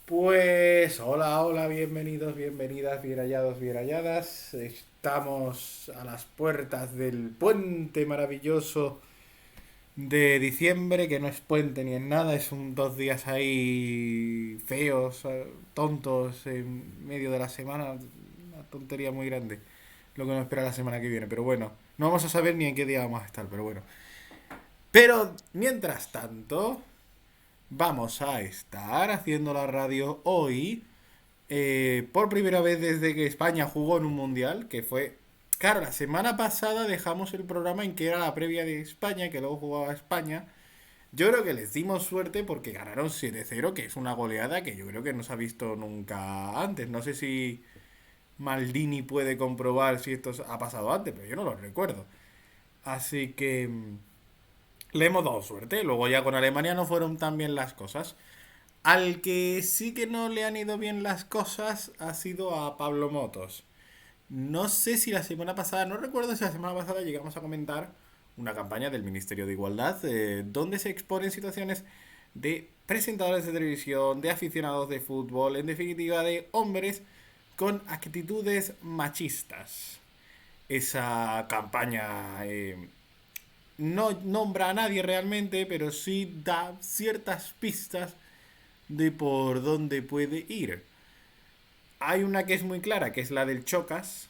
Pues hola, hola, bienvenidos, bienvenidas, bien hallados, bien halladas. Estamos a las puertas del puente maravilloso de diciembre, que no es puente ni en nada, es un 2 días ahí feos, tontos en medio de la semana, una tontería muy grande, lo que nos espera la semana que viene, pero bueno, no vamos a saber ni en qué día vamos a estar, pero bueno. Pero mientras tanto, vamos a estar haciendo la radio hoy por primera vez desde que España jugó en un mundial, que fue... Claro, la semana pasada dejamos el programa en que era la previa de España, que luego jugaba España. Yo creo que les dimos suerte porque ganaron 7-0, que es una goleada que yo creo que no se ha visto nunca antes. No sé si Maldini puede comprobar si esto ha pasado antes, pero yo no lo recuerdo. Así que le hemos dado suerte. Luego ya con Alemania no fueron tan bien las cosas. Al que sí que no le han ido bien las cosas ha sido a Pablo Motos. No sé si la semana pasada, no recuerdo si la semana pasada llegamos a comentar una campaña del Ministerio de Igualdad donde se exponen situaciones de presentadores de televisión, de aficionados de fútbol, en definitiva de hombres con actitudes machistas. Esa campaña no nombra a nadie realmente, pero sí da ciertas pistas de por dónde puede ir. Hay una que es muy clara, que es la del Chocas.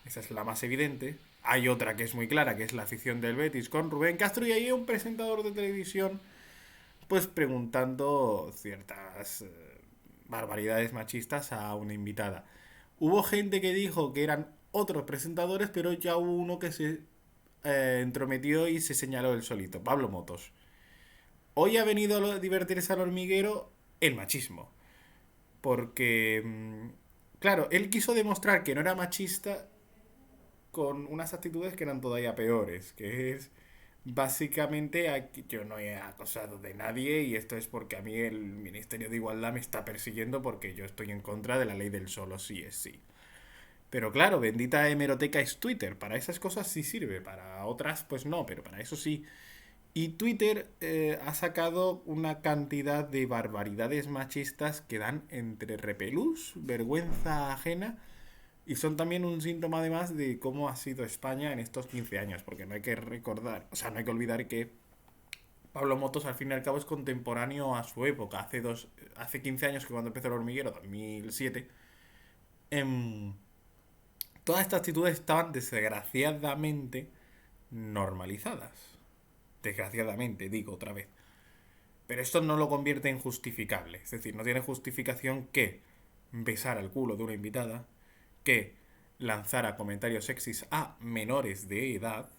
Esa es la más evidente. Hay otra que es muy clara, que es la afición del Betis con Rubén Castro. Y hay un presentador de televisión, pues preguntando ciertas barbaridades machistas a una invitada. Hubo gente que dijo que eran otros presentadores, pero ya hubo uno que se entrometió y se señaló él solito, Pablo Motos. Hoy ha venido a divertirse al hormiguero el machismo. Porque, claro, él quiso demostrar que no era machista con unas actitudes que eran todavía peores, que es básicamente yo no he acosado de nadie y esto es porque a mí el Ministerio de Igualdad me está persiguiendo porque yo estoy en contra de la ley del solo sí es sí. Pero claro, bendita hemeroteca es Twitter, para esas cosas sí sirve, para otras pues no, pero para eso sí. Y Twitter ha sacado una cantidad de barbaridades machistas que dan entre repelús, vergüenza ajena, y son también un síntoma además de cómo ha sido España en estos 15 años, porque no hay que recordar, o sea, no hay que olvidar que Pablo Motos al fin y al cabo es contemporáneo a su época, hace 15 años que cuando empezó el hormiguero, 2007, em, todas estas actitudes estaban desgraciadamente normalizadas. Desgraciadamente, digo otra vez. Pero esto no lo convierte en justificable. Es decir, no tiene justificación que besar al culo de una invitada, que lanzara comentarios sexys a menores de edad,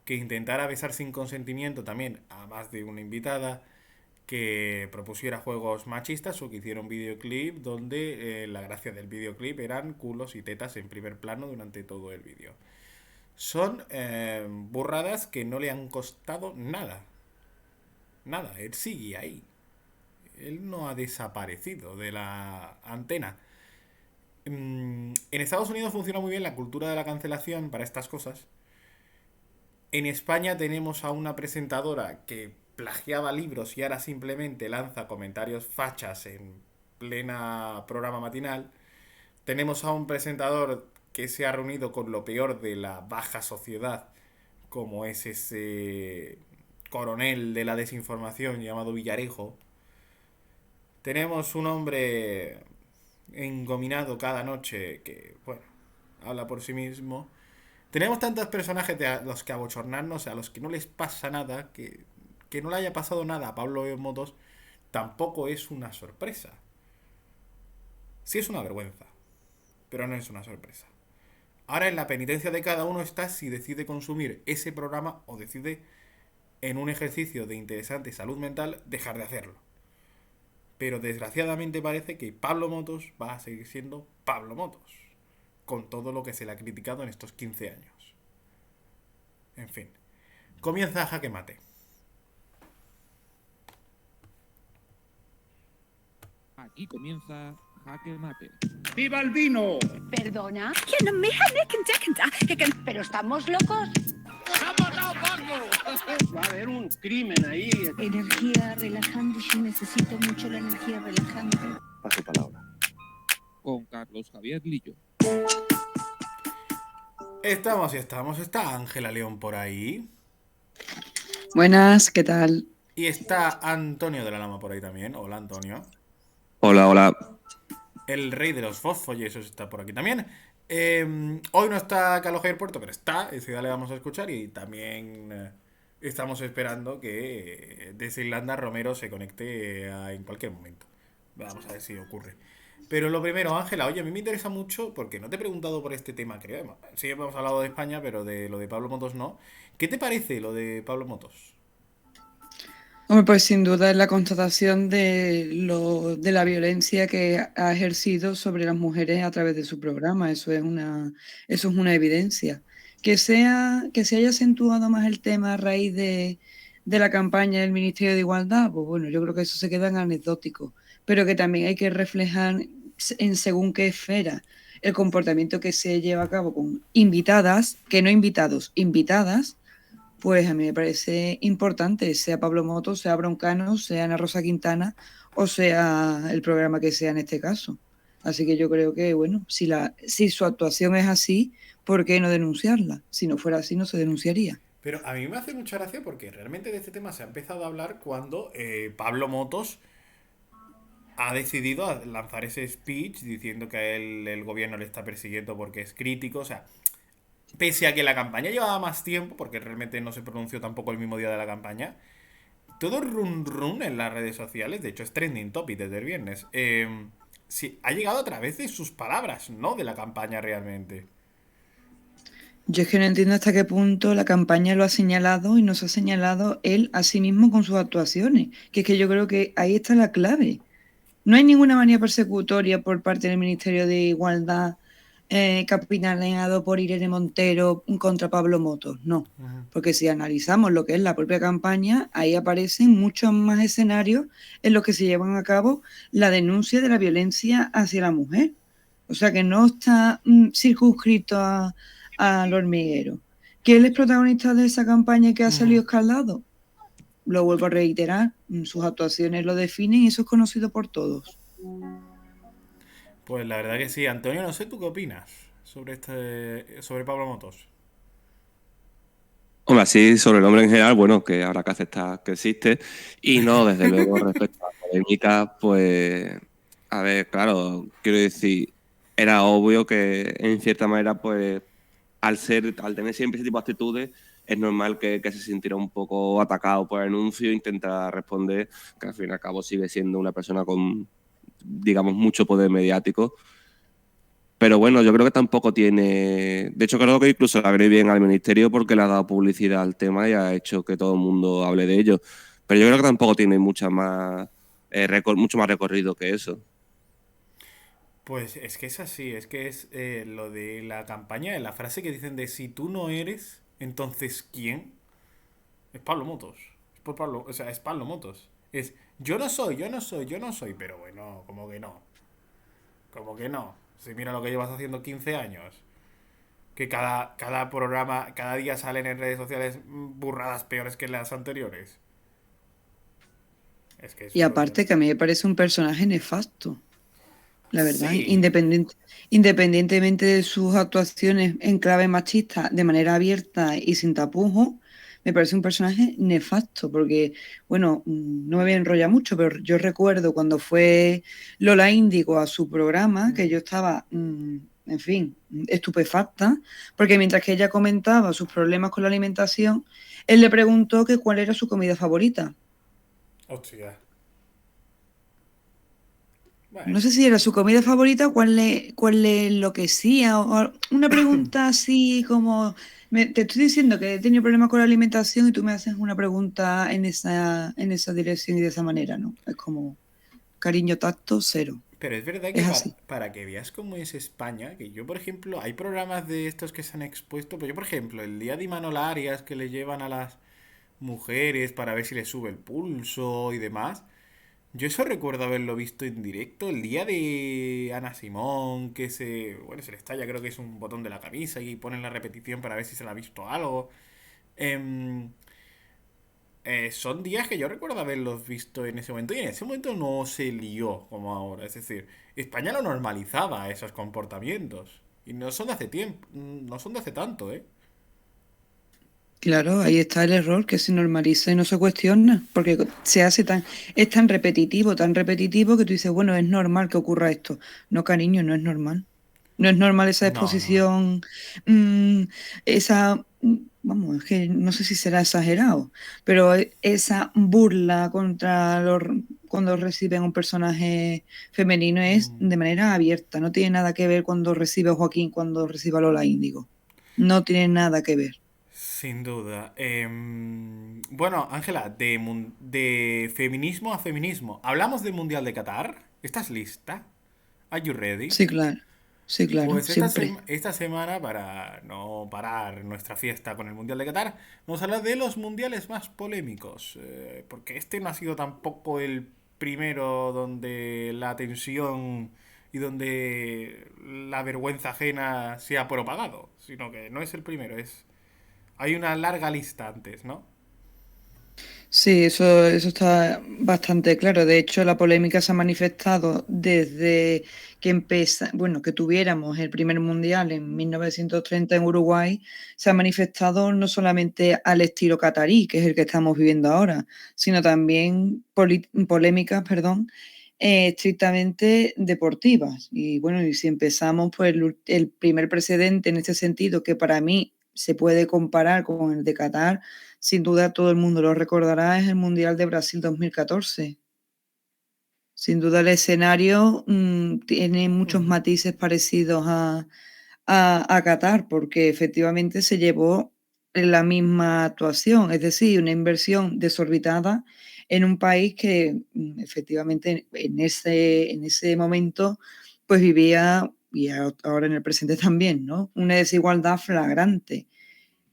que intentara besar sin consentimiento también a más de una invitada, que propusiera juegos machistas o que hiciera un videoclip donde la gracia del videoclip eran culos y tetas en primer plano durante todo el vídeo. Son burradas que no le han costado nada. Nada, él sigue ahí. Él no ha desaparecido de la antena. En Estados Unidos funciona muy bien la cultura de la cancelación para estas cosas. En España tenemos a una presentadora que plagiaba libros y ahora simplemente lanza comentarios fachas en plena programa matinal. Tenemos a un presentador que se ha reunido con lo peor de la baja sociedad, como es ese coronel de la desinformación llamado Villarejo. Tenemos un hombre engominado cada noche que, bueno, habla por sí mismo. Tenemos tantos personajes a los que abochornarnos, a los que no les pasa nada, que no le haya pasado nada a Pablo Motos, tampoco es una sorpresa. Sí es una vergüenza, pero no es una sorpresa. Ahora en la penitencia de cada uno está si decide consumir ese programa o decide, en un ejercicio de interesante salud mental, dejar de hacerlo. Pero desgraciadamente parece que Pablo Motos va a seguir siendo Pablo Motos, con todo lo que se le ha criticado en estos 15 años. En fin, comienza Jaque Mate. Aquí comienza Jaque Mate. ¡Viva el vino! ¿Perdona? Pero estamos locos. ¡Se ha matado Paco! Va a haber un crimen ahí. Energía relajante, yo necesito mucho la energía relajante. Paso palabra. Con Carlos Javier Lillo. Estamos y estamos. Está Ángela León por ahí. Buenas, ¿qué tal? Y está Antonio de la Lama por ahí también. Hola, Antonio. Hola, hola. El rey de los fosfollesos está por aquí también. Hoy no está Carlos Javier Puerto, pero está. Enseguida le vamos a escuchar. Y también estamos esperando que desde Irlanda Romero se conecte en cualquier momento. Vamos a ver si ocurre. Pero lo primero, Ángela, oye, a mí me interesa mucho, porque no te he preguntado por este tema, creo. Sí hemos hablado de España, pero de lo de Pablo Motos no. ¿Qué te parece lo de Pablo Motos? Hombre, pues sin duda es la constatación de la violencia que ha ejercido sobre las mujeres a través de su programa. Eso es una evidencia. Que se haya acentuado más el tema a raíz de la campaña del Ministerio de Igualdad, pues bueno, yo creo que eso se queda en anecdótico, pero que también hay que reflejar en según qué esfera el comportamiento que se lleva a cabo con invitadas, que no invitados, invitadas. Pues a mí me parece importante, sea Pablo Moto, sea Broncano, sea Ana Rosa Quintana o sea el programa que sea en este caso. Así que yo creo que, bueno, si su actuación es así, ¿por qué no denunciarla? Si no fuera así, no se denunciaría. Pero a mí me hace mucha gracia porque realmente de este tema se ha empezado a hablar cuando Pablo Motos ha decidido lanzar ese speech diciendo que a él el gobierno le está persiguiendo porque es crítico. O sea, pese a que la campaña llevaba más tiempo, porque realmente no se pronunció tampoco el mismo día de la campaña, todo run run en las redes sociales, de hecho es trending topic desde el viernes, sí, ha llegado a través de sus palabras, no de la campaña realmente. Yo es que no entiendo hasta qué punto la campaña lo ha señalado y nos ha señalado él a sí mismo con sus actuaciones, que es que yo creo que ahí está la clave. No hay ninguna manía persecutoria por parte del Ministerio de Igualdad capitaneado por Irene Montero contra Pablo Motos, no. Porque si analizamos lo que es la propia campaña, ahí aparecen muchos más escenarios en los que se llevan a cabo la denuncia de la violencia hacia la mujer. O sea que no está circunscrito al hormiguero. ¿Quién es protagonista de esa campaña que ha salido escaldado? Lo vuelvo a reiterar, sus actuaciones lo definen y eso es conocido por todos. Pues la verdad que sí. Antonio, no sé tú qué opinas sobre Pablo Motos. Hombre, así sobre el hombre en general, bueno, que habrá que aceptar que existe. Y no, desde luego, respecto a la polémica, pues, a ver, claro, quiero decir, era obvio que en cierta manera, pues, al tener siempre ese tipo de actitudes, es normal que se sintiera un poco atacado por el anuncio e intenta responder, que al fin y al cabo sigue siendo una persona con, digamos, mucho poder mediático. Pero bueno, yo creo que tampoco tiene. De hecho, creo que incluso le ha venido bien al ministerio porque le ha dado publicidad al tema y ha hecho que todo el mundo hable de ello. Pero yo creo que tampoco tiene mucho más recorrido que eso. Pues es que es así, es que es lo de la campaña, la frase que dicen de si tú no eres, entonces ¿quién? Es Pablo Motos. Es por Pablo, o sea, es Pablo Motos. Es yo no soy, yo no soy, yo no soy, pero bueno, como que no. Como que no. Si mira lo que llevas haciendo 15 años. Que cada programa, cada día salen en redes sociales burradas peores que las anteriores. Es que Y eso ya. aparte que a mí me parece un personaje nefasto, la verdad, Sí. independientemente de sus actuaciones en clave machista de manera abierta y sin tapujos, me parece un personaje nefasto, porque, bueno, no me voy a enrollar mucho, pero yo recuerdo cuando fue Lola Índigo a su programa, que yo estaba, en fin, estupefacta, porque mientras que ella comentaba sus problemas con la alimentación, él le preguntó que cuál era su comida favorita. Hostia. No Bueno. sé si era su comida favorita o cuál le enloquecía. O una pregunta así como, te estoy diciendo que he tenido problemas con la alimentación y tú me haces una pregunta en esa dirección y de esa manera, ¿no? Es como cariño, tacto, cero. Pero es verdad que Es así. para que veas cómo es España, que yo, por ejemplo, hay programas de estos que se han expuesto, pues yo, por ejemplo, el día de Imanol Arias que le llevan a las mujeres para ver si les sube el pulso y demás, yo eso recuerdo haberlo visto en directo, el día de Ana Simón, bueno, se le estalla, creo que es un botón de la camisa y ponen la repetición para ver si se le ha visto algo. Em, son días que yo recuerdo haberlos visto en ese momento y en ese momento no se lió como ahora. Es decir, España lo normalizaba esos comportamientos. Y no son de hace tiempo, no son de hace tanto, ¿eh? Claro, ahí está el error, que se normaliza y no se cuestiona, porque se hace es tan repetitivo que tú dices, bueno, es normal que ocurra esto. No, cariño, no es normal. No es normal esa No, no. exposición, vamos, es que no sé si será exagerado, pero esa burla contra cuando reciben un personaje femenino es Mm. de manera abierta, no tiene nada que ver cuando recibe a Joaquín, cuando recibe a Lola Índigo. No tiene nada que ver. Sin duda. Bueno, Ángela, de feminismo a feminismo. ¿Hablamos del Mundial de Qatar? ¿Estás lista? ¿Are you ready? Sí, claro. Sí, claro, Pues esta, siempre. esta semana, para no parar nuestra fiesta con el Mundial de Qatar, vamos a hablar de los mundiales más polémicos. Porque este no ha sido tampoco el primero donde la tensión y donde la vergüenza ajena se ha propagado, sino que no es el primero, hay una larga lista antes, ¿no? Sí, eso está bastante claro. De hecho, la polémica se ha manifestado desde bueno, que tuviéramos el primer mundial en 1930 en Uruguay, se ha manifestado no solamente al estilo catarí, que es el que estamos viviendo ahora, sino también polémicas, perdón, estrictamente deportivas. Y bueno, y si empezamos, pues el primer precedente en este sentido, que para mí se puede comparar con el de Qatar, sin duda todo el mundo lo recordará, es el Mundial de Brasil 2014. Sin duda el escenario tiene muchos Ujú. matices parecidos a Qatar, porque efectivamente se llevó la misma actuación, es decir, una inversión desorbitada en un país que efectivamente en ese momento pues vivía, y ahora en el presente también, ¿no? Una desigualdad flagrante,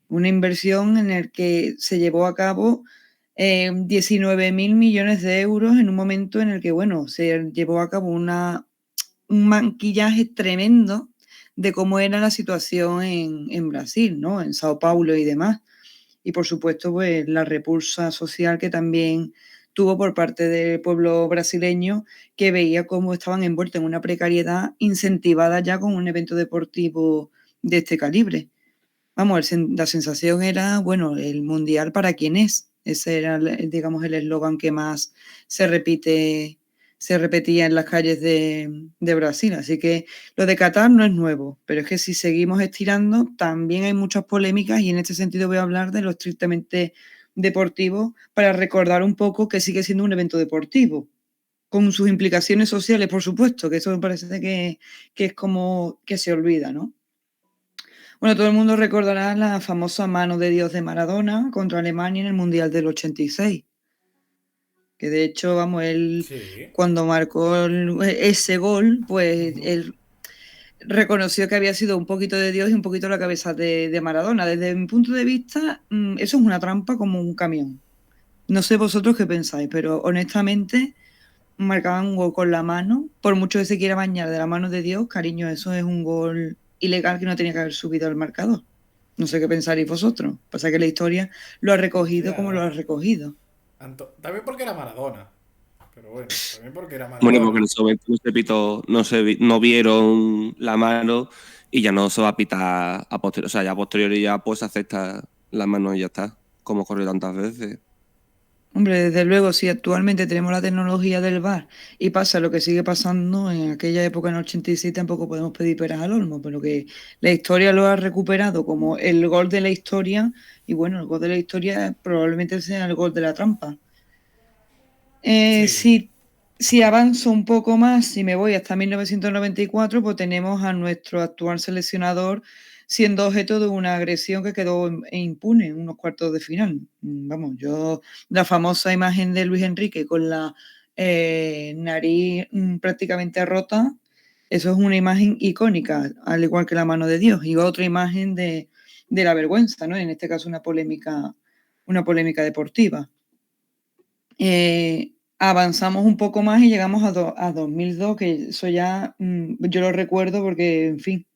una inversión en el que se llevó a cabo 19.000 millones de euros en un momento en el que, bueno, se llevó a cabo un maquillaje tremendo de cómo era la situación en Brasil, ¿no? En Sao Paulo y demás. Y por supuesto, pues la repulsa social que también tuvo por parte del pueblo brasileño, que veía cómo estaban envueltos en una precariedad incentivada ya con un evento deportivo de este calibre. Vamos, la sensación era, bueno, el mundial para quién es. Ese era, digamos, el eslogan que más se repite, se repetía en las calles de Brasil. Así que lo de Qatar no es nuevo, pero es que si seguimos estirando, también hay muchas polémicas y en este sentido voy a hablar de lo estrictamente deportivo para recordar un poco que sigue siendo un evento deportivo, con sus implicaciones sociales, por supuesto, que eso me parece que es como que se olvida, ¿no? Bueno, todo el mundo recordará la famosa mano de Dios de Maradona contra Alemania en el Mundial del 86, que de hecho, vamos, él Sí. cuando marcó ese gol, pues Ujú. él reconoció que había sido un poquito de Dios y un poquito la cabeza de Maradona. Desde mi punto de vista, eso es una trampa como un camión. No sé vosotros qué pensáis, pero honestamente marcaban un gol con la mano, por mucho que se quiera bañar de la mano de Dios, cariño, eso es un gol ilegal que no tenía que haber subido al marcador. No sé qué pensaréis vosotros. Pasa que la historia lo ha recogido como lo Ya. ha recogido. También porque era Maradona. Pero bueno, también porque era Bueno, porque en Maradona. ese momento no se pitó, no vieron la mano y ya no se va a pitar a posteriori. O sea, ya a posteriori ya pues acepta la mano y ya está, como ocurrió tantas veces. Hombre, desde luego, si actualmente tenemos la tecnología del VAR y pasa lo que sigue pasando en aquella época en el 86, tampoco podemos pedir peras al olmo, pero que la historia lo ha recuperado como el gol de la historia y bueno, el gol de la historia probablemente sea el gol de la trampa. Eh, Sí. si, si avanzo un poco más, si me voy hasta 1994, pues tenemos a nuestro actual seleccionador siendo objeto de una agresión que quedó impune en unos cuartos de final. Vamos, la famosa imagen de Luis Enrique con la nariz prácticamente rota, eso es una imagen icónica, al igual que la mano de Dios, y otra imagen de la vergüenza, ¿no? En este caso una polémica deportiva. Avanzamos un poco más y llegamos a 2002, que eso ya yo lo recuerdo porque, en fin,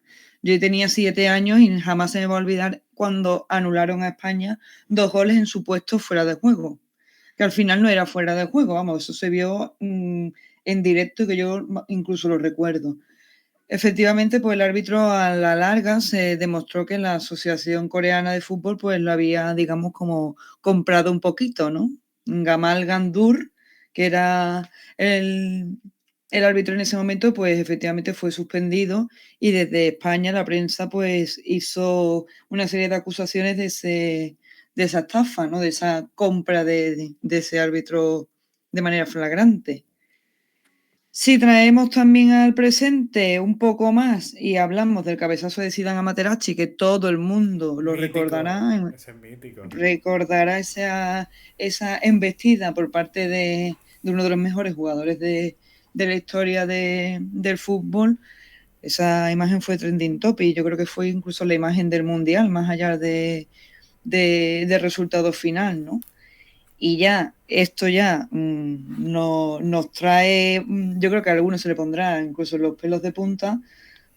yo tenía 7 años y jamás se me va a olvidar cuando anularon a España 2 goles en supuestos fuera de juego. que al final no era fuera de juego, vamos, eso se vio en directo, que yo incluso lo recuerdo. Efectivamente, pues el árbitro a la larga se demostró que la Asociación Coreana de Fútbol pues lo había, digamos, como comprado un poquito, ¿no? Gamal Gandur, que era el árbitro en ese momento, pues efectivamente fue suspendido y desde España la prensa pues hizo una serie de acusaciones de esa estafa, ¿no? De esa compra de ese árbitro de manera flagrante. Si traemos también al presente un poco más y hablamos del cabezazo de Zidane a Materazzi, que todo el mundo lo Mítico, recordará, ese es mítico. recordará esa embestida por parte de uno de los mejores jugadores de la historia del fútbol. Esa imagen fue trending topic y yo creo que fue incluso la imagen del Mundial, más allá del resultado final, ¿no? Y ya, esto ya nos trae, yo creo que a algunos se le pondrá incluso los pelos de punta,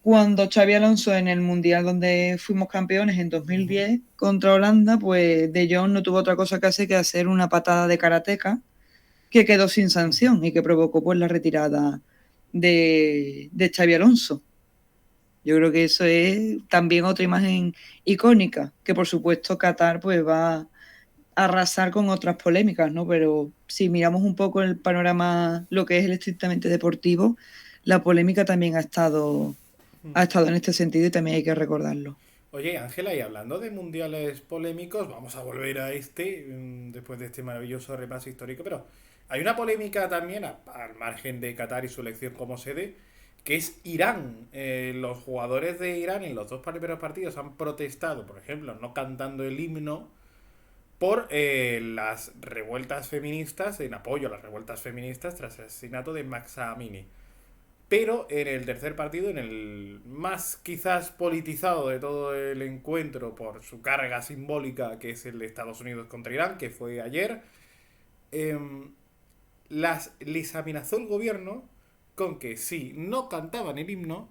cuando Xabi Alonso en el Mundial donde fuimos campeones en 2010 contra Holanda, pues De Jong no tuvo otra cosa que hacer una patada de karateca que quedó sin sanción y que provocó pues la retirada de Xabi Alonso. Yo creo que eso es también otra imagen icónica, que por supuesto Qatar pues va arrasar con otras polémicas, ¿no? Pero si miramos un poco el panorama, lo que es el estrictamente deportivo, la polémica también ha estado en este sentido y también hay que recordarlo. Oye, Ángela, y hablando de mundiales polémicos, vamos a volver a después de este maravilloso repaso histórico, pero hay una polémica también, al margen de Qatar y su elección como sede, que es Irán. Los jugadores de Irán en los dos primeros partidos han protestado, por ejemplo, no cantando el himno, por las revueltas feministas, en apoyo a las revueltas feministas tras el asesinato de Mahsa Amini. Pero en el tercer partido, en el más quizás politizado de todo el encuentro por su carga simbólica, que es el de Estados Unidos contra Irán, que fue ayer, les amenazó el gobierno con que si no cantaban el himno,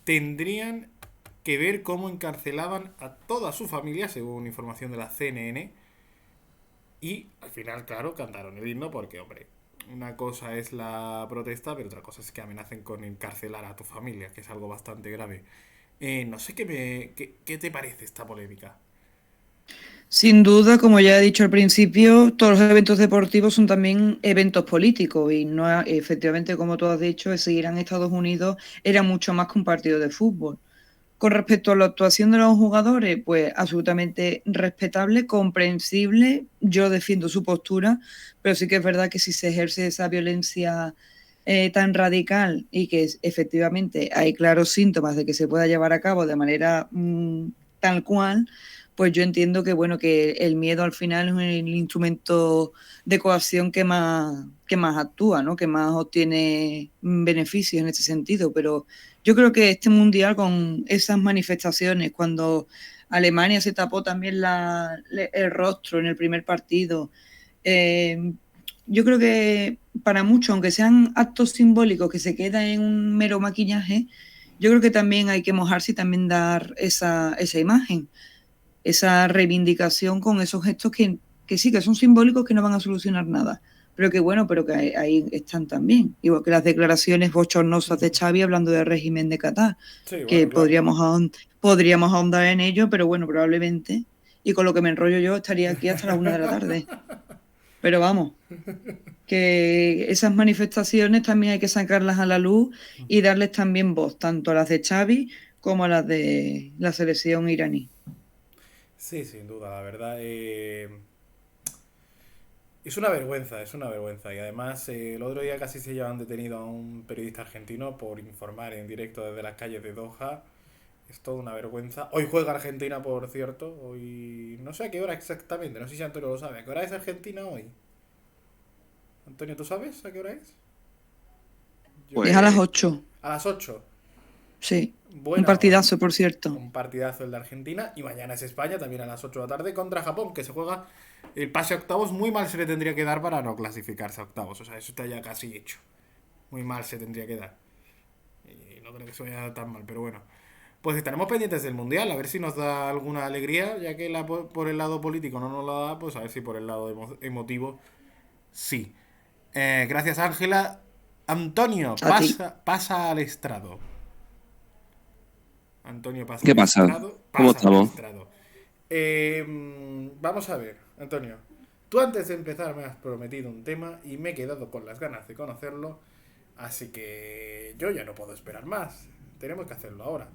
tendrían que ver cómo encarcelaban a toda su familia, según información de la CNN, y al final, claro, cantaron el himno porque, hombre, una cosa es la protesta, pero otra cosa es que amenacen con encarcelar a tu familia, que es algo bastante grave. No sé qué te parece esta polémica. Sin duda, como ya he dicho al principio, todos los eventos deportivos son también eventos políticos y no, efectivamente, como tú has dicho, ese Irán Estados Unidos era mucho más que un partido de fútbol. Con respecto a la actuación de los jugadores, pues absolutamente respetable, comprensible. Yo defiendo su postura, pero sí que es verdad que si se ejerce esa violencia tan radical y que efectivamente hay claros síntomas de que se pueda llevar a cabo de manera tal cual, pues yo entiendo que bueno, que el miedo al final es el instrumento de coacción que más actúa, ¿no? Que más obtiene beneficios en este sentido. Pero yo creo que este mundial, con esas manifestaciones, cuando Alemania se tapó también el rostro en el primer partido, yo creo que para muchos, aunque sean actos simbólicos que se quedan en un mero maquillaje, yo creo que también hay que mojarse y también dar esa imagen, esa reivindicación con esos gestos que sí, que son simbólicos, que no van a solucionar nada, pero que bueno, pero que ahí están también. Igual que las declaraciones bochornosas de Xavi hablando del régimen de Qatar, Sí, bueno, que claro. podríamos ahondar en ello, pero bueno, probablemente, y con lo que me enrollo yo, estaría aquí hasta las 1 de la tarde. Pero vamos, que esas manifestaciones también hay que sacarlas a la luz y darles también voz, tanto a las de Xavi como a las de la selección iraní. Sí, sin duda, la verdad. Es una vergüenza. Y además, el otro día casi se llevan detenido a un periodista argentino por informar en directo desde las calles de Doha. Es toda una vergüenza. Hoy juega Argentina, por cierto. Hoy no sé a qué hora exactamente. No sé si Antonio lo sabe. ¿A qué hora es Argentina hoy? Antonio, ¿tú sabes a qué hora es? Yo Es a las Pues 8, a las 8. sí. Un Bueno, partidazo, por cierto. un partidazo el de Argentina. Y mañana es España, también a las 8 de la tarde, contra Japón, que se juega el pase a octavos. Muy mal se le tendría que dar para no clasificarse a octavos. O sea, eso está ya casi hecho. Muy mal se tendría que dar. Y no creo que se vaya a dar tan mal, pero bueno. pues estaremos pendientes del Mundial, a ver si nos da alguna alegría, ya que por el lado político no nos la da, pues a ver si por el lado emotivo sí. Gracias, Ángela. Antonio, A ti. pasa al estrado. Antonio pasa ¿Qué al pasa? estrado. ¿Cómo Pasa al estamos? estrado. Vamos a ver, Antonio. Tú antes de empezar me has prometido un tema y me he quedado con las ganas de conocerlo. Así que yo ya no puedo esperar más. Tenemos que hacerlo ahora.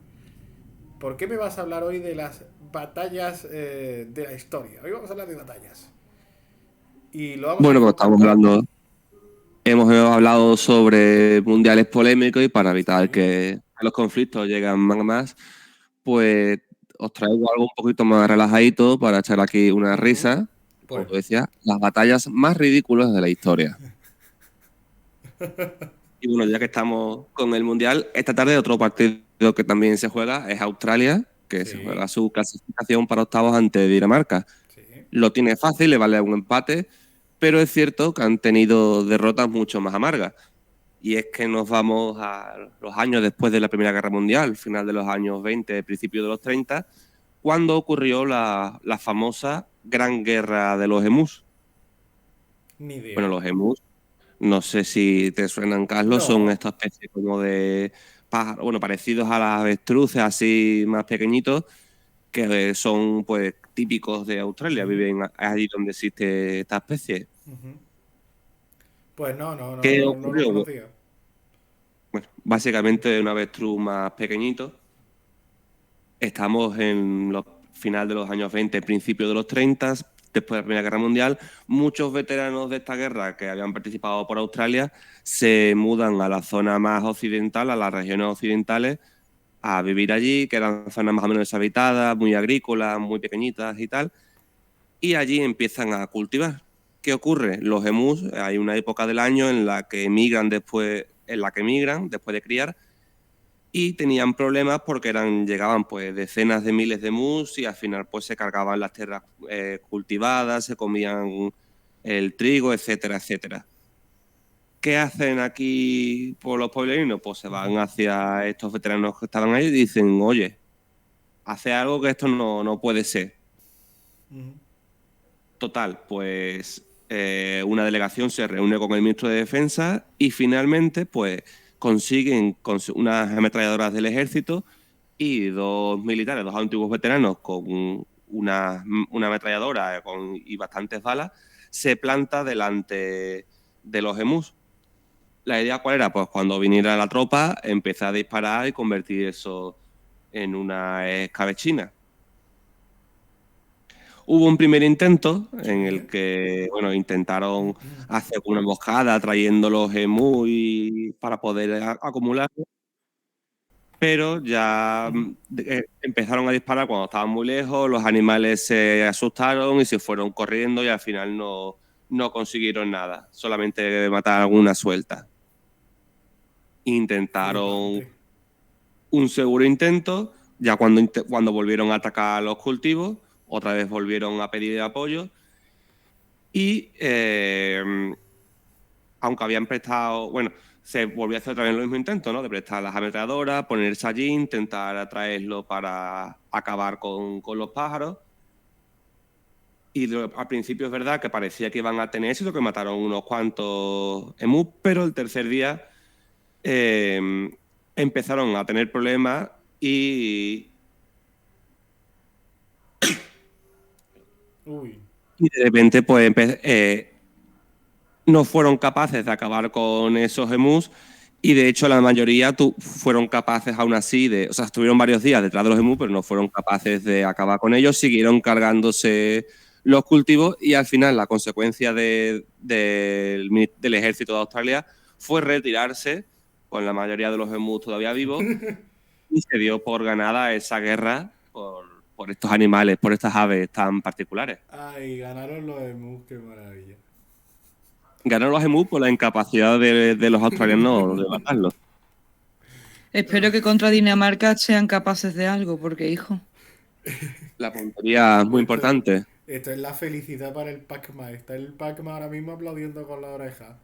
¿Por qué me vas a hablar hoy de las batallas de la historia? Hoy vamos a hablar de batallas. Y lo vamos a Bueno, pues enfocar estamos por... hablando, hemos hablado sobre mundiales polémicos y para evitar Sí. que los conflictos lleguen más a más, pues os traigo algo un poquito más relajadito para echar aquí una risa. Como Pues, tú decías, las batallas más ridículas de la historia. Y bueno, ya que estamos con el mundial, esta tarde otro partido que también se juega es Australia, que se juega sí, su clasificación para octavos ante Dinamarca. sí. Lo tiene fácil, le vale un empate, pero es cierto que han tenido derrotas mucho más amargas. Y es que nos vamos a los años después de la Primera Guerra Mundial, final de los años 20, principio de los 30, cuando ocurrió la famosa Gran Guerra de los Emus. Ni Bueno, idea. los emus, no sé si te suenan, Carlos, son No. esta especie como de pájaros, bueno, parecidos a las avestruces, así más pequeñitos, que son pues típicos de Australia, Ujú, viven allí donde existe esta especie. ujú. Pues ¿Qué no lo ocurrió? conocía. Bueno, básicamente un avestruz más pequeñito. Estamos en los final de los años 20, principio de los 30, después de la Primera Guerra Mundial. Muchos veteranos de esta guerra que habían participado por Australia se mudan a la zona más occidental, a las regiones occidentales, a vivir allí, que eran zonas más o menos deshabitadas, muy agrícolas, muy pequeñitas y tal. Y allí empiezan a cultivar. ¿Qué ocurre? Los emus, hay una época del año en la que emigran después de criar, y tenían problemas porque llegaban pues decenas de miles de mus y al final pues se cargaban las tierras cultivadas, se comían el trigo, etcétera, etcétera. ¿Qué hacen aquí por los pueblerinos? Pues se van hacia estos veteranos que estaban ahí y dicen, oye, hace algo que esto no puede ser. Ujú. Total, pues una delegación se reúne con el ministro de Defensa y finalmente pues consiguen unas ametralladoras del ejército y dos militares, dos antiguos veteranos con una ametralladora y bastantes balas, se planta delante de los emus. ¿La idea cuál era? Pues cuando viniera la tropa, empezar a disparar y convertir eso en una escabechina. Hubo un primer intento en el Sí. que, bueno, intentaron hacer una emboscada trayendo los emus para poder acumularlos, pero ya Ujú. empezaron a disparar cuando estaban muy lejos, los animales se asustaron y se fueron corriendo y al final no consiguieron nada, solamente matar alguna suelta. Intentaron Flipante. un seguro intento, ya cuando volvieron a atacar los cultivos, otra vez volvieron a pedir apoyo y aunque habían prestado, bueno, se volvió a hacer otra vez el mismo intento, ¿no? De prestar las ametralladoras, ponerse allí, intentar atraerlo para acabar con los pájaros. Y al principio es verdad que parecía que iban a tener éxito, que mataron unos cuantos emus, pero el tercer día empezaron a tener problemas Uy. y de repente pues no fueron capaces de acabar con esos emus y de hecho la mayoría fueron capaces aún así o sea, estuvieron varios días detrás de los emus, pero no fueron capaces de acabar con ellos, siguieron cargándose los cultivos y al final la consecuencia del ejército de Australia fue retirarse con la mayoría de los emus todavía vivos y se dio por ganada esa guerra por estos animales, por estas aves tan particulares. Ay, ganaron los emus, qué maravilla. Ganaron los emus por la incapacidad de los australianos de matarlos. Espero que contra Dinamarca sean capaces de algo, porque, hijo, La puntería es muy Esto, importante. esto es la felicidad para el Pac-Man. Está el Pac-Man ahora mismo aplaudiendo con la oreja.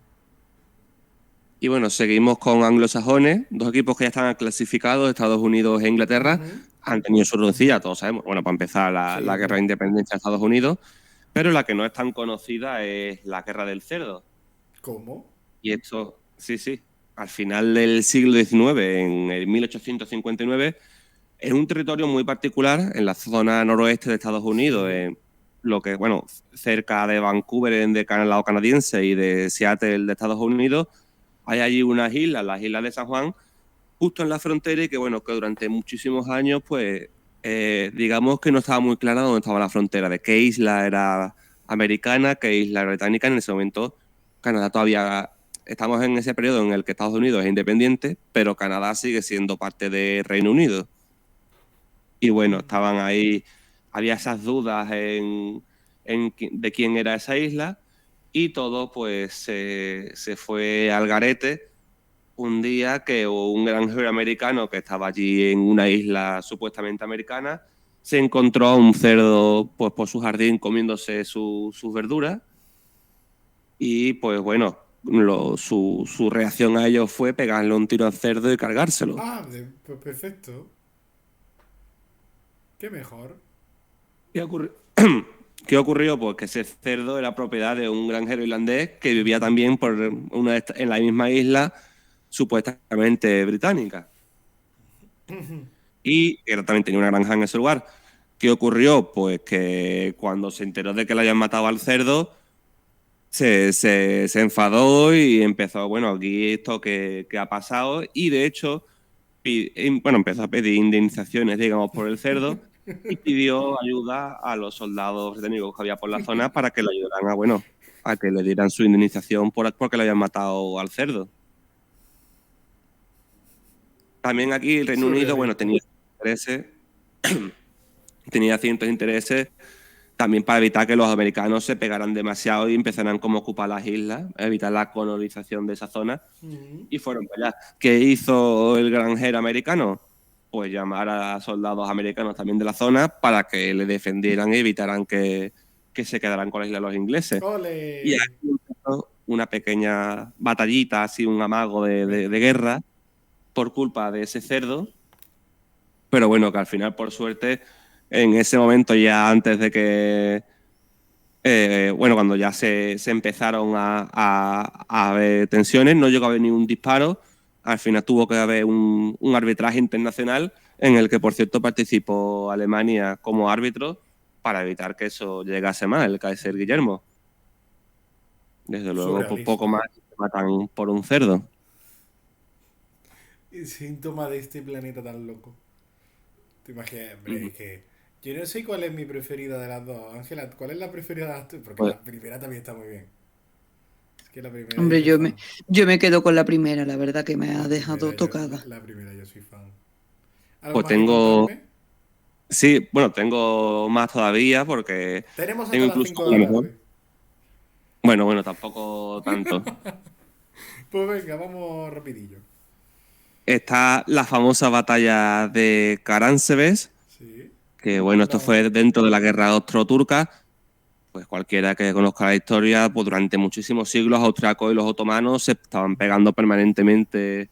Y bueno, seguimos con anglosajones, dos equipos que ya están clasificados, Estados Unidos e Inglaterra, han tenido su roncilla, todos sabemos. Bueno, para empezar, la Sí, guerra de independencia de Estados Unidos, pero la que no es tan conocida es la guerra del cerdo. ¿Cómo? Y esto, sí, sí, al final del siglo XIX, en el 1859, es un territorio muy particular en la zona noroeste de Estados Unidos, Sí. en lo que, bueno, cerca de Vancouver, del lado canadiense, y de Seattle, de Estados Unidos. Hay allí unas islas, las islas de San Juan, justo en la frontera, y que, bueno, que durante muchísimos años, pues, digamos que no estaba muy clara dónde estaba la frontera, de qué isla era americana, qué isla era británica. En ese momento, Canadá todavía... Estamos en ese periodo en el que Estados Unidos es independiente, pero Canadá sigue siendo parte de Reino Unido. Y bueno, estaban ahí, había esas dudas de quién era esa isla, y todo pues se fue al garete un día que un granjero americano que estaba allí en una isla supuestamente americana se encontró a un cerdo pues por su jardín comiéndose sus verduras, y pues bueno, su reacción a ello fue pegarle un tiro al cerdo y cargárselo. Pues perfecto. ¿Qué mejor? ¿Qué ocurrió? ¿Qué ocurrió? Pues que ese cerdo era propiedad de un granjero irlandés que vivía también en la misma isla supuestamente británica. Y que también tenía una granja en ese lugar. ¿Qué ocurrió? Pues que cuando se enteró de que le habían matado al cerdo, se enfadó y empezó, bueno, aquí esto que ha pasado. Y de hecho, bueno, empezó a pedir indemnizaciones, digamos, por el cerdo, y pidió ayuda a los soldados británicos que había por la zona para que le ayudaran a que le dieran su indemnización porque le habían matado al cerdo. También aquí el Reino Unido, bueno, tenía ciertos intereses también para evitar que los americanos se pegaran demasiado y empezaran como a ocupar las islas, evitar la colonización de esa zona. Y fueron para allá. ¿Qué hizo el granjero americano? Pues llamar a soldados americanos también de la zona para que le defendieran y evitaran que se quedaran con la isla los ingleses. Y ¡Ole! aquí empezó una pequeña batallita, así un amago de guerra por culpa de ese cerdo. Pero bueno, que al final, por suerte, en ese momento, ya antes de que bueno, cuando ya se empezaron a haber tensiones, no llegó a haber ni un disparo. Al final tuvo que haber un arbitraje internacional en el que, por cierto, participó Alemania como árbitro para evitar que eso llegase más, el Kaiser Guillermo. Desde luego, por poco Surrealista. más te matan por un cerdo. Síntoma de este planeta tan loco. Te imaginas, hombre, es que yo no sé cuál es mi preferida de las dos. Ángela, ¿cuál es la preferida de las tuyas? Porque Pues, la primera también está muy bien. Es que la primera yo Hombre, soy fan. yo me quedo con la primera, la verdad que me ha La primera dejado yo, tocada. la primera yo soy fan. ¿Algo pues más que tengo, contarme? sí, bueno, tengo más todavía porque Tenemos hasta tengo las incluso 5 de la la mejor. tarde. Bueno, tampoco tanto. Pues venga, vamos rapidillo. Está la famosa batalla de Caránsebes, Sí. que bueno, esto No. fue dentro de la guerra austro-turca. Pues cualquiera que conozca la historia, pues durante muchísimos siglos los austriacos y los otomanos se estaban pegando permanentemente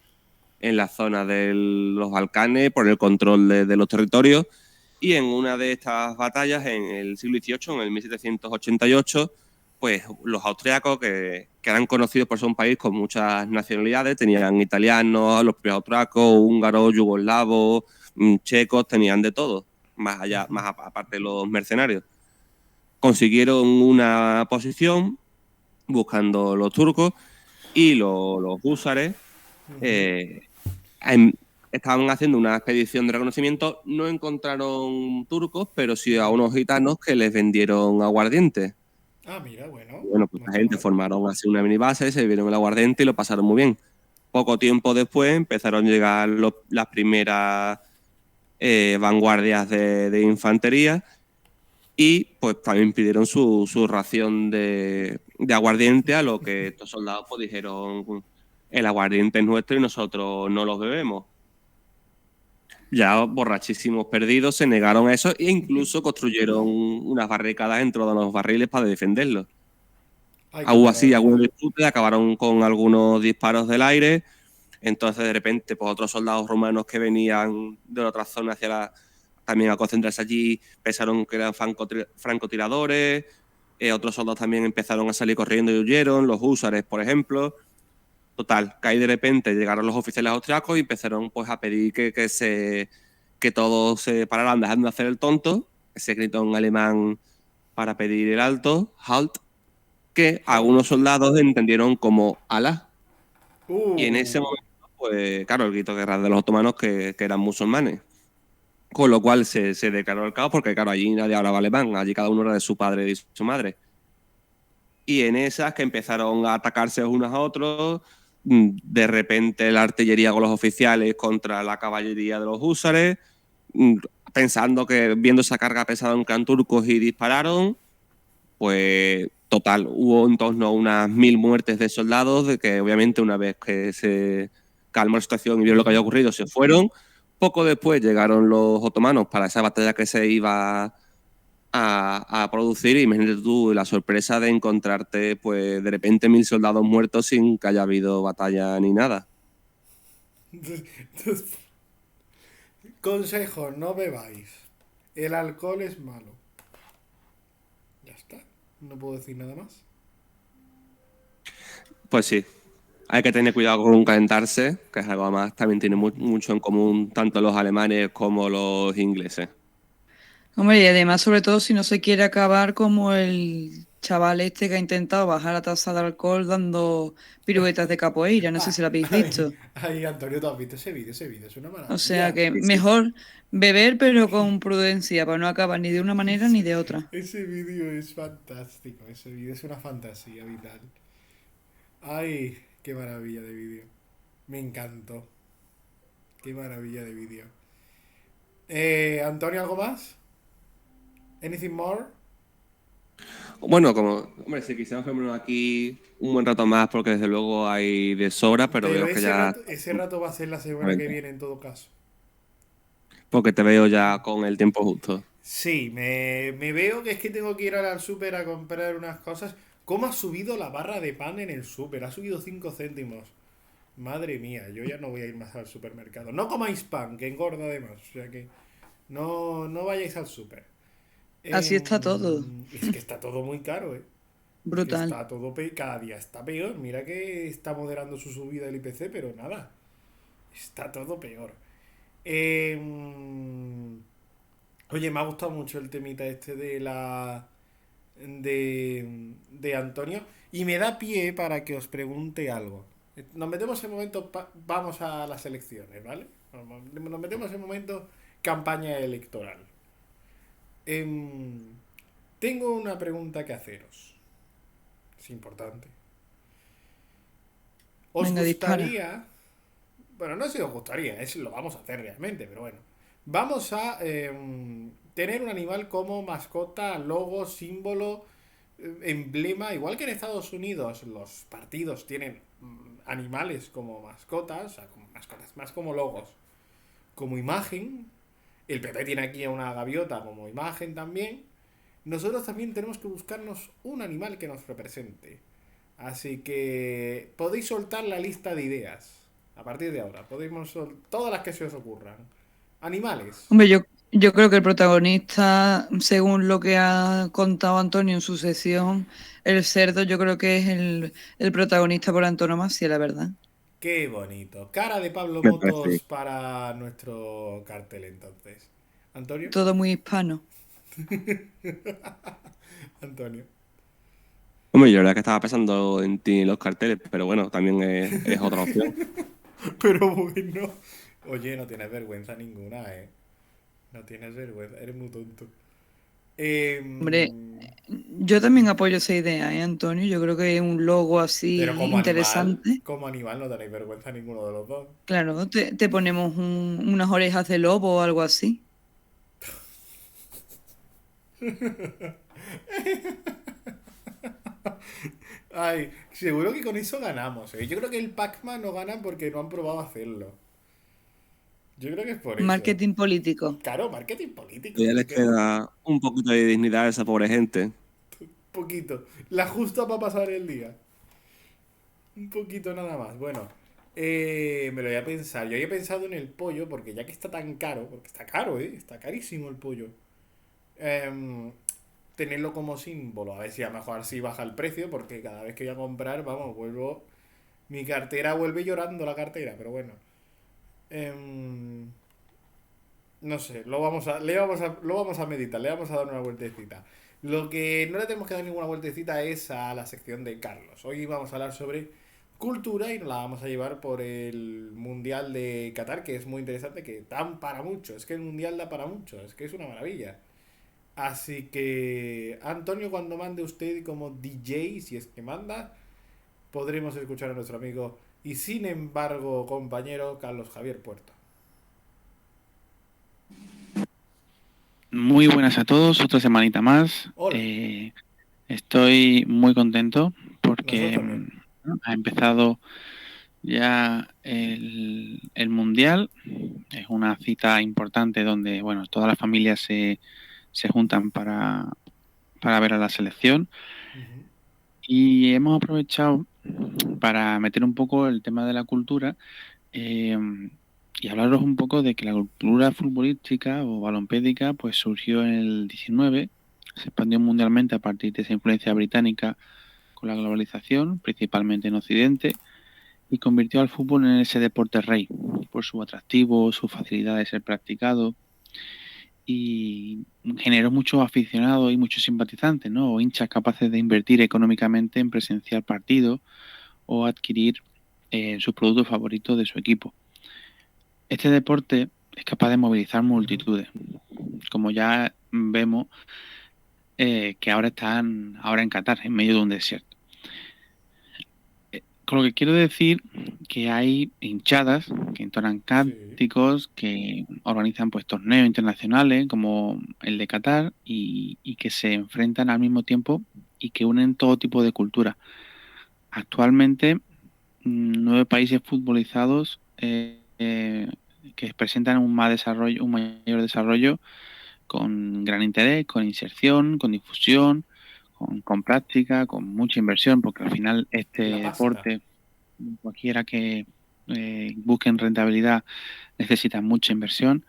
en la zona de los Balcanes por el control de los territorios. Y en una de estas batallas, en el siglo XVIII, en el 1788, pues los austriacos, que eran conocidos por ser un país con muchas nacionalidades, tenían italianos, los propios austriacos, húngaros, yugoslavos, checos, tenían de todo, más allá, aparte de los mercenarios. Consiguieron una posición buscando los turcos, y los húsares em, estaban haciendo una expedición de reconocimiento. No encontraron turcos, pero sí a unos gitanos que les vendieron aguardiente. Ah, mira, bueno. Bueno, pues No la está gente mal. formaron así una mini base, se bebieron el aguardiente y lo pasaron muy bien. Poco tiempo después empezaron a llegar las primeras vanguardias de infantería, y pues también pidieron su ración de aguardiente, a lo que estos soldados pues dijeron: el aguardiente es nuestro y nosotros no los bebemos. Ya borrachísimos perdidos se negaron a eso, e incluso construyeron unas barricadas dentro de los barriles para defenderlos. Ay, qué Hubo así maravilla. algunos disputes, acabaron con algunos disparos del aire. Entonces, de repente, pues otros soldados romanos que venían de otra zona también a concentrarse allí, pensaron que eran francotiradores. Otros soldados también empezaron a salir corriendo y huyeron, los húsares, por ejemplo. Total, que ahí de repente llegaron los oficiales austriacos y empezaron pues a pedir que todos se pararan dejando de hacer el tonto, ese grito en alemán para pedir el alto, halt, que algunos soldados entendieron como Alá. Y en ese momento, pues claro, el grito de guerra de los otomanos que eran musulmanes. Con lo cual se declaró el caos porque, claro, allí nadie hablaba alemán, allí cada uno era de su padre y de su madre. Y en esas que empezaron a atacarse unos a otros, de repente la artillería con los oficiales contra la caballería de los húsares, pensando que viendo esa carga pesada en turcos y dispararon, pues total, hubo en torno a unas 1000 muertes de soldados, de que obviamente una vez que se calmó la situación y vieron lo que había ocurrido, se fueron. Poco después llegaron los otomanos para esa batalla que se iba a producir, y imagínate tú la sorpresa de encontrarte pues de repente 1000 soldados muertos sin que haya habido batalla ni nada. Consejo, no bebáis. El alcohol es malo. Ya está. No puedo decir nada más. Pues sí, hay que tener cuidado con calentarse, que es algo más también tiene mucho en común tanto los alemanes como los ingleses. Hombre, y además, sobre todo, si no se quiere acabar como el chaval este que ha intentado bajar la tasa de alcohol dando piruetas de capoeira, no sé si lo habéis visto. Ay, Antonio, ¿tú has visto ese vídeo? Ese vídeo es una O sea maravilla. que mejor beber, pero con prudencia, para no acabar ni de una manera ni de otra. Ese vídeo es fantástico. Ese vídeo es una fantasía vital. Ay, qué maravilla de vídeo. Me encantó. Qué maravilla de vídeo. Antonio, ¿algo más? Anything more? Bueno, como, hombre, si quisiéramos quedarnos aquí un buen rato más, porque desde luego hay de sobra, pero Pero veo que ya. ese rato va a ser la semana que viene en todo caso. Porque te veo ya con el tiempo justo. Sí, me veo que es que tengo que ir ahora al súper a comprar unas cosas. ¿Cómo ha subido la barra de pan en el súper? Ha subido 5 céntimos. Madre mía, yo ya no voy a ir más al supermercado. No comáis pan, que engorda además. O sea que no vayáis al súper. Así está todo. Es que está todo muy caro, ¿eh? Es que Brutal. está todo cada día está peor. Mira que está moderando su subida el IPC, pero nada. Está todo peor. Oye, me ha gustado mucho el temita este de Antonio. Y me da pie para que os pregunte algo. Nos metemos en momento, vamos a las elecciones, ¿vale? Nos metemos en momento campaña electoral. Em, Tengo una pregunta que haceros. Es importante. ¿Os Venga, dispara. gustaría? Bueno, no sé si os gustaría, lo vamos a hacer realmente, pero bueno. Vamos a tener un animal como mascota, logo, símbolo, emblema. Igual que en Estados Unidos los partidos tienen animales como mascotas, o sea, como mascotas, más como logos, como imagen. El PP tiene aquí a una gaviota como imagen también. Nosotros también tenemos que buscarnos un animal que nos represente. Así que podéis soltar la lista de ideas. A partir de ahora, podemos todas las que se os ocurran. Animales. Hombre, yo creo que el protagonista, según lo que ha contado Antonio en su sesión, el cerdo, yo creo que es el protagonista por antonomasia, la verdad. Qué bonito. Cara de Pablo Me Motos parece. para nuestro cartel entonces. Antonio. Todo muy hispano. Antonio. Hombre, yo la verdad que estaba pensando en ti en los carteles, pero bueno, también es otra opción. Pero bueno. Oye, no tienes vergüenza ninguna, ¿eh? No tienes vergüenza. Eres muy tonto. Hombre, Em, yo también apoyo esa idea, ¿eh, Antonio? Yo creo que es un logo pero así interesante. como animal no tenéis vergüenza ninguno de los dos. Claro, te ponemos unas orejas de lobo o algo así. Ay, seguro que con eso ganamos, ¿eh? Yo creo que el Pac-Man no ganan porque no han probado a hacerlo. Yo creo que es por eso. Marketing político. Claro, marketing político. Ya les queda un poquito de dignidad a esa pobre gente. poquito. La justa para pasar el día. Un poquito nada más. Bueno, me lo voy a pensar. Yo había pensado en el pollo, porque ya que está tan caro, porque está caro, está carísimo el pollo. em, Tenerlo como símbolo. A ver si a lo mejor así baja el precio, porque cada vez que voy a comprar, vamos, vuelvo. Mi cartera vuelve llorando la cartera, pero bueno. Em, no sé, lo vamos a meditar, le vamos a dar una vueltecita. Lo que no le tenemos que dar ninguna vueltecita es a la sección de Carlos. Hoy vamos a hablar sobre cultura y nos la vamos a llevar por el Mundial de Qatar, que es muy interesante, que dan para mucho. Es que el Mundial da para mucho, es que es una maravilla. Así que, Antonio, cuando mande usted como DJ, si es que manda, podremos escuchar a nuestro amigo y sin embargo compañero Carlos Javier Puerto. Muy buenas a todos, otra semanita más. Hola, Estoy muy contento nosotros porque también. ha empezado ya el Mundial. Es una cita importante donde, bueno, todas las familias se juntan para ver a la selección. Ujú. Y hemos aprovechado para meter un poco el tema de la cultura eh, y hablaros un poco de que la cultura futbolística o balompédica pues surgió en el 19, se expandió mundialmente a partir de esa influencia británica con la globalización, principalmente en Occidente, y convirtió al fútbol en ese deporte rey por su atractivo, su facilidad de ser practicado y generó muchos aficionados y muchos simpatizantes, ¿no? O hinchas capaces de invertir económicamente en presenciar partidos o adquirir sus productos favoritos de su equipo. Este deporte es capaz de movilizar Ujú. multitudes, como ya vemos que ahora están ahora en Qatar, en medio de un desierto. Con lo que quiero decir que hay hinchadas que entonan Sí. cánticos, que organizan pues torneos internacionales como el de Qatar y que se enfrentan al mismo tiempo y que unen todo tipo de culturas. Actualmente, 9 países futbolizados que presentan un mayor desarrollo con gran interés, con inserción, con difusión, con práctica, con mucha inversión, porque al final este Y la pasta. deporte, cualquiera que busquen rentabilidad, necesita mucha inversión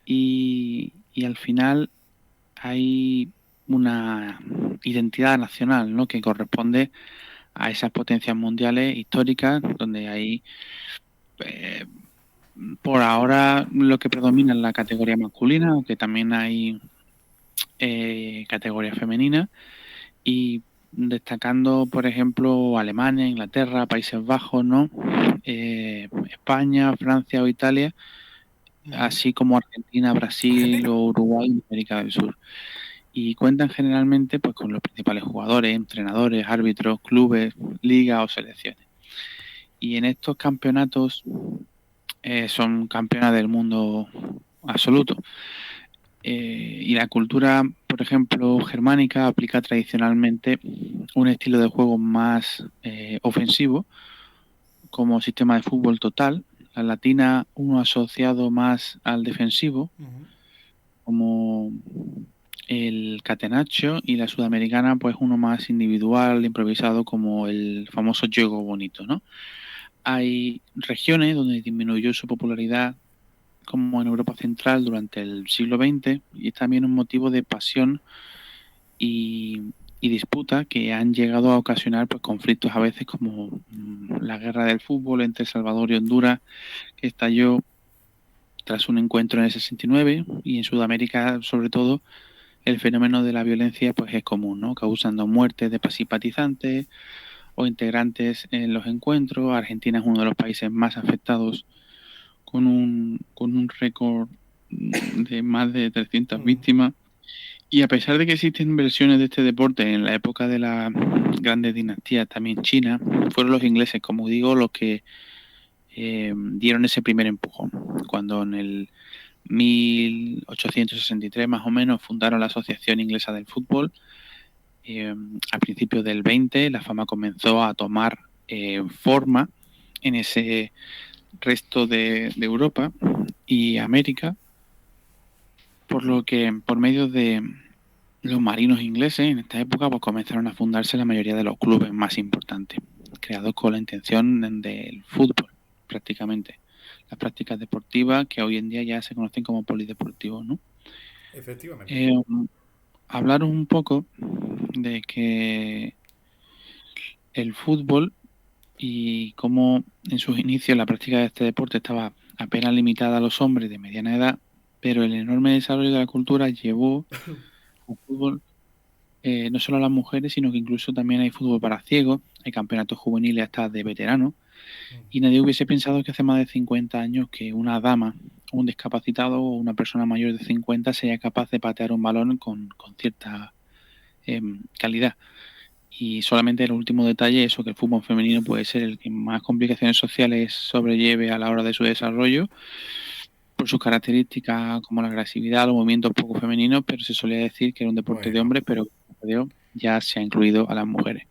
y al final hay una identidad nacional, ¿no? Que corresponde a esas potencias mundiales históricas donde hay eh, por ahora lo que predomina es la categoría masculina, aunque también hay categoría femenina y destacando, por ejemplo, Alemania, Inglaterra, Países Bajos, ¿no? España, Francia o Italia, Ujú. así como Argentina, Brasil Argentina. o Uruguay y América del Sur. Y cuentan generalmente pues con los principales jugadores, entrenadores, árbitros, clubes, ligas o selecciones. Y en estos campeonatos son campeonas del mundo absoluto. Y la cultura, por ejemplo, germánica aplica tradicionalmente un estilo de juego más ofensivo como sistema de fútbol total. La latina, uno asociado más al defensivo, Ujú. como el catenaccio, y la sudamericana, pues uno más individual, improvisado, como el famoso juego bonito, ¿no? Hay regiones donde disminuyó su popularidad como en Europa Central durante el siglo XX y es también un motivo de pasión y disputa que han llegado a ocasionar pues, conflictos a veces como la guerra del fútbol entre El Salvador y Honduras que estalló tras un encuentro en el 69 y en Sudamérica sobre todo el fenómeno de la violencia pues es común, ¿no? Causando muertes de simpatizantes o integrantes en los encuentros. Argentina es uno de los países más afectados con un récord de más de 300 Ujú. víctimas. Y a pesar de que existen versiones de este deporte en la época de la grandes dinastías, también China, fueron los ingleses, como digo, los que dieron ese primer empujón. Cuando en el 1863 más o menos fundaron la Asociación Inglesa del Fútbol, a principios del 20 la fama comenzó a tomar forma en ese resto de Europa y América, por lo que por medio los marinos ingleses en esta época pues comenzaron a fundarse la mayoría de los clubes más importantes, creados con la intención del fútbol, prácticamente. Las prácticas deportivas que hoy en día ya se conocen como polideportivos, ¿no? Efectivamente. Hablaros un poco de que el fútbol y cómo en sus inicios la práctica de este deporte estaba apenas limitada a los hombres de mediana edad, pero el enorme desarrollo de la cultura llevó al fútbol no solo a las mujeres, sino que incluso también hay fútbol para ciegos, hay campeonatos juveniles hasta de veteranos, y nadie hubiese pensado que hace más de 50 años que una dama, un discapacitado o una persona mayor de 50 sea capaz de patear un balón con cierta calidad. Y solamente el último detalle, eso, que el fútbol femenino puede ser el que más complicaciones sociales sobrelleve a la hora de su desarrollo, por sus características como la agresividad, los movimientos poco femeninos, pero se solía decir que era un deporte de hombres, pero ya se ha incluido a las mujeres.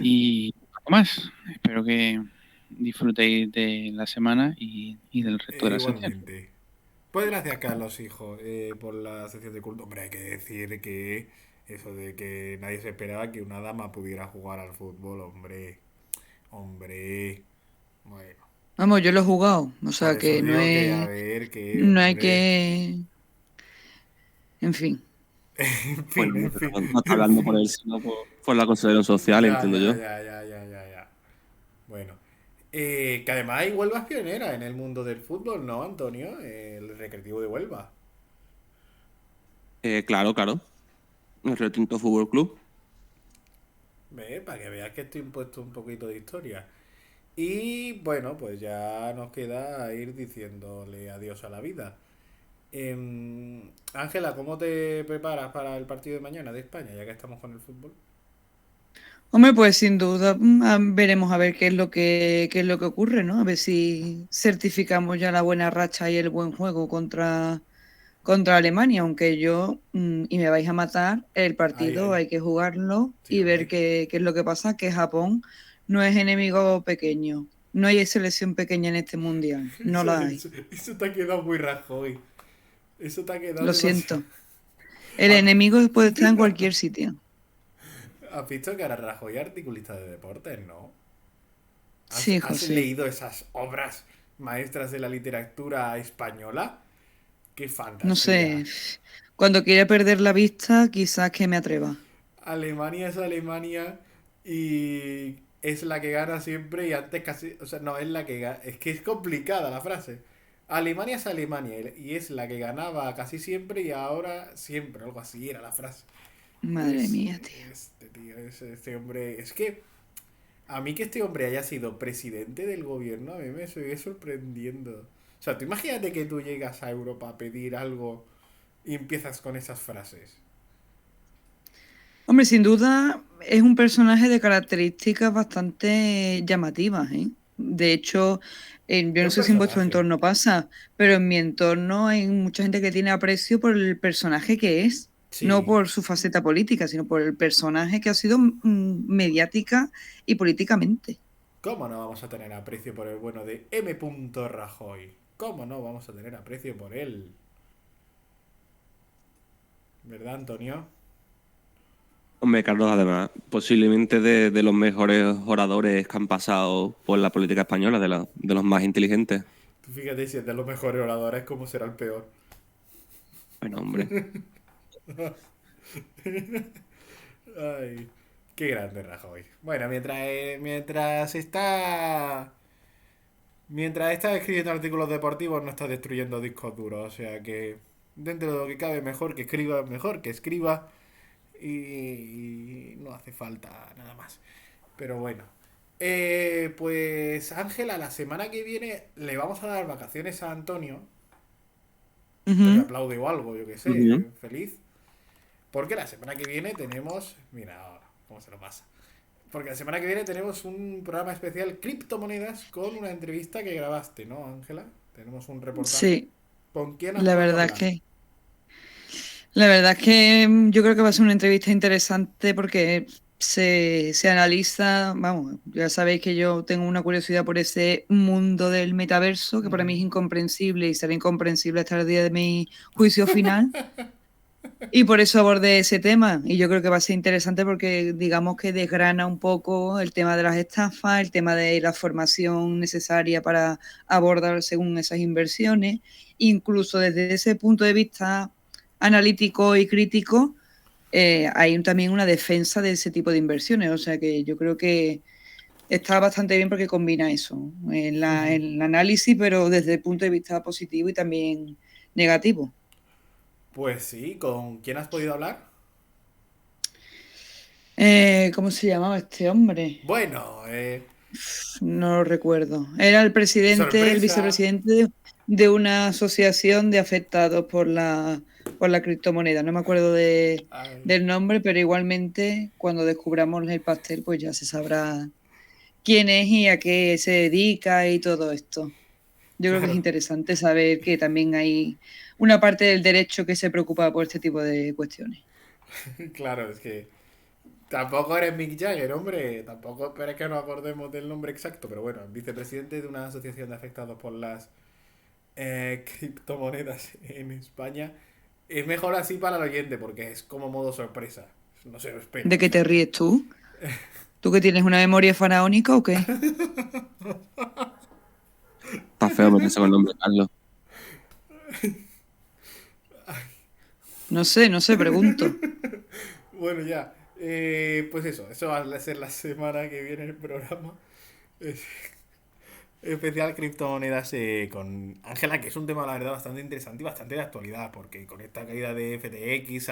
Y poco más, espero que disfrutéis de la semana y del resto de la sección. Igualmente. Pues gracias, Carlos, hijo, por la sección de culto. Hombre, hay que decir que eso de que nadie se esperaba que una dama pudiera jugar al fútbol, hombre. Bueno. Vamos, yo lo he jugado, o sea Por eso que no digo que, es, a ver, que, no hay hombre. que, en fin. En Bueno, fin, en fin. no está hablando por él, sino por la consideración social, entiendo yo. Ya. Bueno. Que además hay Huelva es pionera en el mundo del fútbol, ¿no, Antonio? El Recreativo de Huelva. Claro. El Retinto Fútbol Club. Ve, para que veas que estoy impuesto un poquito de historia. Y bueno, pues ya nos queda ir diciéndole adiós a la vida. Ángela, ¿cómo te preparas para el partido de mañana de España, ya que estamos con el fútbol? Hombre, pues sin duda veremos a ver qué es lo que ocurre, ¿no? A ver si certificamos ya la buena racha y el buen juego contra Alemania, aunque y me vais a matar, el partido Ay. hay que jugarlo Sí, y ver hombre. qué es lo que pasa, que Japón no es enemigo pequeño. No hay selección pequeña en este mundial, no la hay. Eso te ha quedado muy Rajoy. Eso te ha quedado Lo demasiado. siento. El enemigo puede estar en cualquier sitio. ¿Has visto que ahora Rajoy es articulista de deportes, no? Sí, ¿Has José. leído esas obras maestras de la literatura española? ¡Qué fantasía! No sé. Cuando quiera perder la vista, quizás que me atreva. Alemania es Alemania y es la que gana siempre y antes casi... O sea, no, es la que gana... Es que es complicada la frase. Alemania es Alemania y es la que ganaba casi siempre y ahora siempre. Algo así era la frase. Madre mía, tío. Este tío, este hombre... Es que a mí que este hombre haya sido presidente del gobierno, a mí me sigue sorprendiendo. O sea, tú imagínate que tú llegas a Europa a pedir algo y empiezas con esas frases. Hombre, sin duda es un personaje de características bastante llamativas, ¿eh? De hecho, yo no sé si en vuestro entorno pasa, pero en mi entorno hay mucha gente que tiene aprecio por el personaje que es, Sí. no por su faceta política, sino por el personaje que ha sido mediática y políticamente. ¿Cómo no vamos a tener aprecio por el bueno de M. Rajoy? ¿Cómo no vamos a tener aprecio por él? ¿Verdad, Antonio? Hombre, Carlos, además, posiblemente de los mejores oradores que han pasado por la política española, de los más inteligentes. Tú fíjate si es de los mejores oradores, ¿cómo será el peor? Bueno, hombre. Ay, qué grande Rajoy. Bueno, mientras está escribiendo artículos deportivos, no está destruyendo discos duros. O sea que, dentro de lo que cabe, mejor que escriba. Y no hace falta nada más. Pero bueno. Pues Ángela, la semana que viene le vamos a dar vacaciones a Antonio. Le aplaude o algo, yo que sé. Feliz. Porque la semana que viene tenemos... Mira ahora, cómo se lo pasa. Porque la semana que viene tenemos un programa especial Criptomonedas con una entrevista que grabaste, ¿no, Ángela? Tenemos un reportaje. Sí. ¿Con quién has La podido verdad hablar? La verdad es que yo creo que va a ser una entrevista interesante porque se analiza, vamos, ya sabéis que yo tengo una curiosidad por ese mundo del metaverso que para mí es incomprensible y será incomprensible hasta el día de mi juicio final. Y por eso abordé ese tema. Y yo creo que va a ser interesante porque digamos que desgrana un poco el tema de las estafas, el tema de la formación necesaria para abordar según esas inversiones. Incluso desde ese punto de vista analítico y crítico, hay también una defensa de ese tipo de inversiones. O sea que yo creo que está bastante bien porque combina eso, el análisis, pero desde el punto de vista positivo y también negativo. Pues sí, ¿con quién has podido hablar? ¿Cómo se llamaba este hombre? Bueno, No lo recuerdo. Era el presidente, el sorpresa. vicepresidente de una asociación de afectados por la criptomoneda. No me acuerdo Ay, del nombre, pero igualmente cuando descubramos el pastel, pues ya se sabrá quién es y a qué se dedica y todo esto. Yo creo que es claro, interesante saber que también hay una parte del derecho que se preocupa por este tipo de cuestiones. claro, es que tampoco eres Mick Jagger, hombre. Tampoco esperes que nos acordemos del nombre exacto, pero bueno, vicepresidente de una asociación de afectados por las criptomonedas en España. Es mejor así para el oyente porque es como modo sorpresa. No se lo espera, ¿De o qué te sea. ríes tú? ¿Tú que tienes una memoria faraónica o qué? Está feo meterse con el nombre de Carlos. No sé, pregunto. Bueno, ya. Pues eso va a ser la semana que viene el programa. Es- Especial criptomonedas con Ángela, que es un tema, la verdad, bastante interesante y bastante de actualidad, porque con esta caída de FTX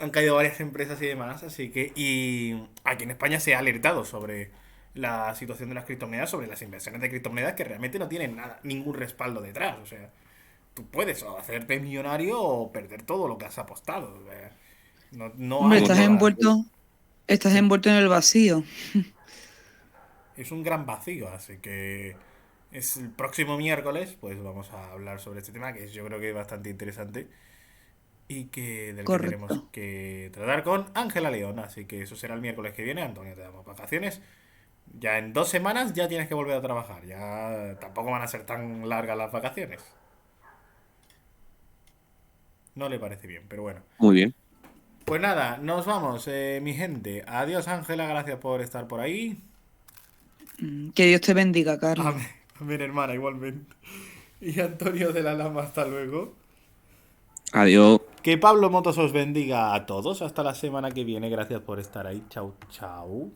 han caído varias empresas y demás, así que... Y aquí en España se ha alertado sobre la situación de las criptomonedas, sobre las inversiones de criptomonedas que realmente no tienen nada, ningún respaldo detrás, o sea... Tú puedes o hacerte millonario o perder todo lo que has apostado. O sea, no Hombre, hay Como todo. nada. estás Sí, envuelto en el vacío. es un gran vacío, así que es el próximo miércoles, pues vamos a hablar sobre este tema que yo creo que es bastante interesante y que del que tenemos Correcto. que tratar con Ángela León. Así que eso será el miércoles que viene. Antonio, te damos vacaciones. Ya en 2 semanas ya tienes que volver a trabajar. Ya tampoco van a ser tan largas las vacaciones. No le parece bien, pero bueno. Muy bien. Pues nada, nos vamos, mi gente. Adiós, Ángela, gracias por estar por ahí. Que Dios te bendiga, Carlos. Amén, amén, hermana, igualmente. Y Antonio de la Lama, hasta luego. Adiós. Que Pablo Motos os bendiga a todos. Hasta la semana que viene. Gracias por estar ahí. Chau, chau.